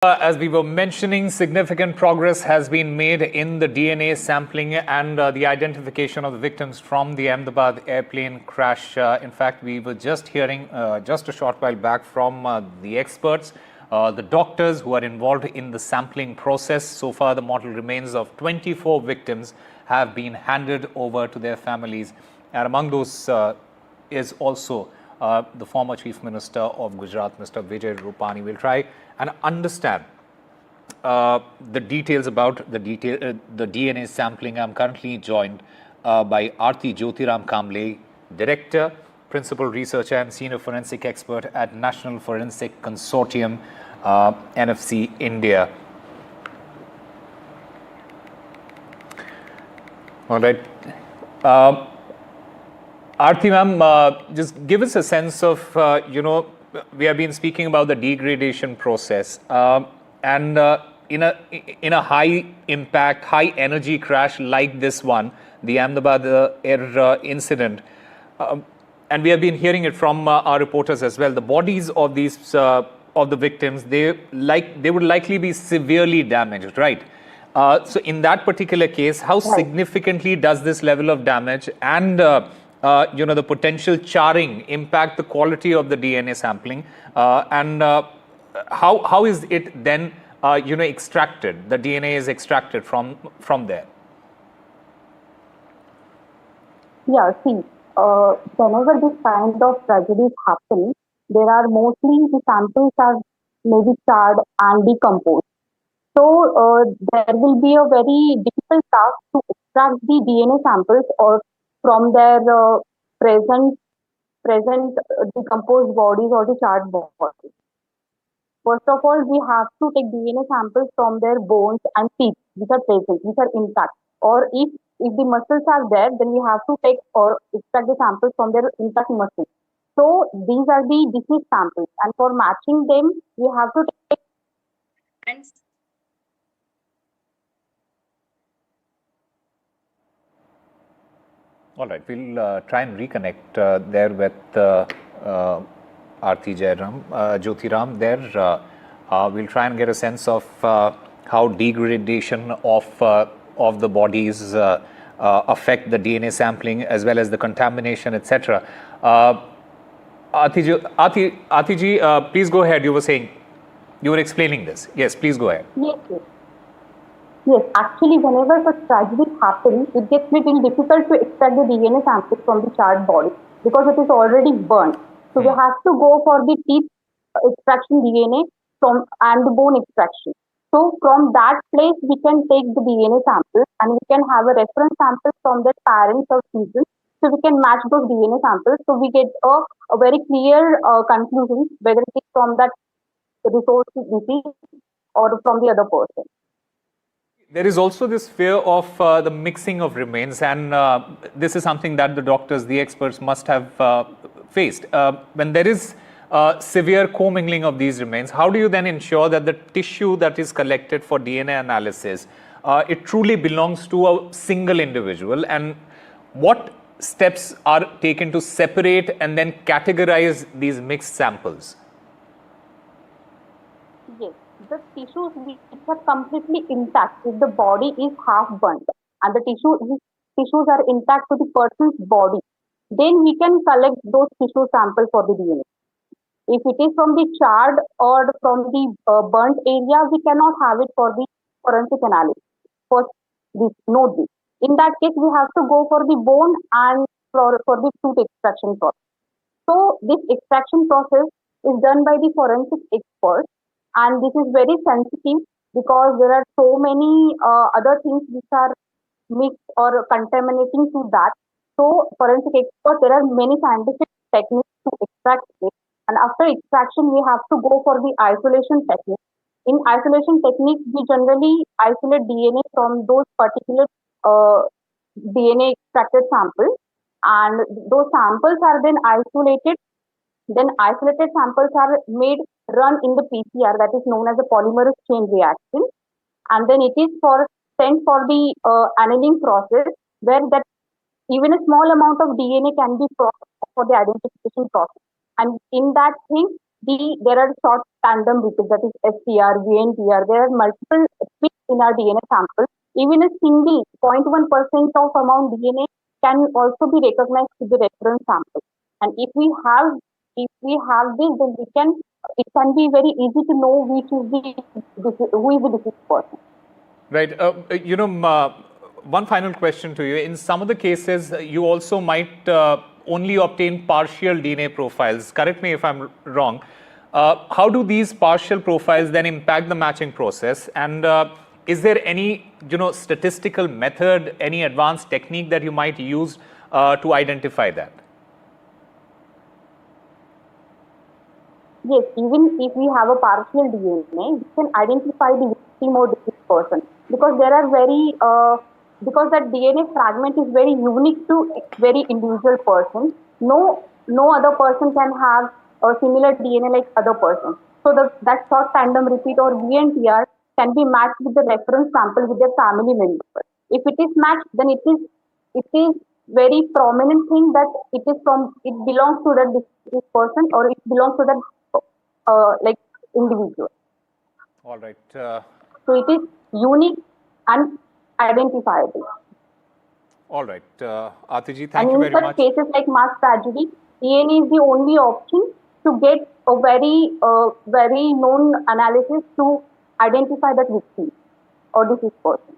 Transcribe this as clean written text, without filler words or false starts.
As we were mentioning, significant progress has been made in the DNA sampling and the identification of the victims from the Ahmedabad airplane crash. In fact, we were just hearing just a short while back from the experts, the doctors who are involved in the sampling process. So far, the mortal remains of 24 victims have been handed over to their families. And among those is also the former Chief Minister of Gujarat, Mr. Vijay Rupani. We'll try and understand the details about the DNA sampling. I'm currently joined by Aarti Jyotiram Kamble, Director, Principal Researcher and Senior Forensic Expert at National Forensic Consortium, NFC India. All right. Aarti ma'am, just give us a sense of, we have been speaking about the degradation process and in a high impact, high energy crash like this one, the Ahmedabad air incident, and we have been hearing it from our reporters as well. The bodies of these of the victims, they would likely be severely damaged, right? So in that particular case, how significantly does this level of damage and the potential charring impact the quality of the DNA sampling, and how is it then extracted? The DNA is extracted from there. Yeah, see, whenever this kind of tragedies happen, there are mostly the samples are maybe charred and decomposed. So there will be a very difficult task to extract the DNA samples or from their present decomposed bodies or the charred bodies. First of all, we have to take DNA samples from their bones and teeth, which are present, which are intact. Or if the muscles are there, then we have to take or extract the samples from their intact muscles. So these are the deceased samples, and for matching them, we have to take and all right, we'll try and reconnect there with Aarti Jyotiram there. We'll try and get a sense of how degradation of the bodies affect the DNA sampling as well as the contamination, etc. Aarti ji, please go ahead. You were saying, you were explaining this. Yes, please go ahead. Yes, actually, whenever such tragedies happen, it gets little difficult to extract the DNA samples from the charred body because it is already burnt. So we have to go for the teeth extraction DNA and the bone extraction. So from that place, we can take the DNA samples and we can have a reference sample from their parents or children. So we can match those DNA samples. So we get a very clear conclusion whether it is from that resource disease or from the other person. There is also this fear of the mixing of remains, and this is something that the doctors, the experts must have faced. When there is severe commingling of these remains, how do you then ensure that the tissue that is collected for DNA analysis, it truly belongs to a single individual, and what steps are taken to separate and then categorize these mixed samples? Yes, the tissues which are completely intact if the body is half burnt and the tissues are intact to the person's body, then we can collect those tissue samples for the DNA. If it is from the charred or from the burnt area, we cannot have it for the forensic analysis. First, note this. In that case, we have to go for the bone and for the tooth extraction process. So this extraction process is done by the forensic experts, and this is very sensitive because there are so many other things which are mixed or contaminating to that. So forensic experts, there are many scientific techniques to extract it. And after extraction, we have to go for the isolation technique. In isolation technique, we generally isolate DNA from those particular DNA extracted samples, and those samples are then isolated. Then isolated samples are run in the PCR, that is known as a polymerase chain reaction, and then it is sent for the annealing process, where that even a small amount of DNA can be processed for the identification process. And in that thing, there are short tandem repeats, that is STR, VNTR. There are multiple repeats in our DNA sample. Even a single 0.1% of amount DNA can also be recognized with the reference sample. And if we have this, then it can be very easy to know who is the deceased person. Right. One final question to you. In some of the cases, you also might only obtain partial DNA profiles. Correct me if I'm wrong. How do these partial profiles then impact the matching process? And is there any, statistical method, any advanced technique that you might use to identify that? Yes, even if we have a partial DNA, we can identify the victim or deceased person, because there are because that DNA fragment is very unique to very individual person. No other person can have a similar DNA like other person. So that short tandem repeat or VNTR can be matched with the reference sample with their family member. If it is matched, then it is very prominent thing that it belongs to that deceased person, or it belongs to that like individual. All right. So it is unique and identifiable. All right. Aartiji, And thank you in very such much. cases like mass tragedy, DNA is the only option to get a very known analysis to identify that victim or deceased person.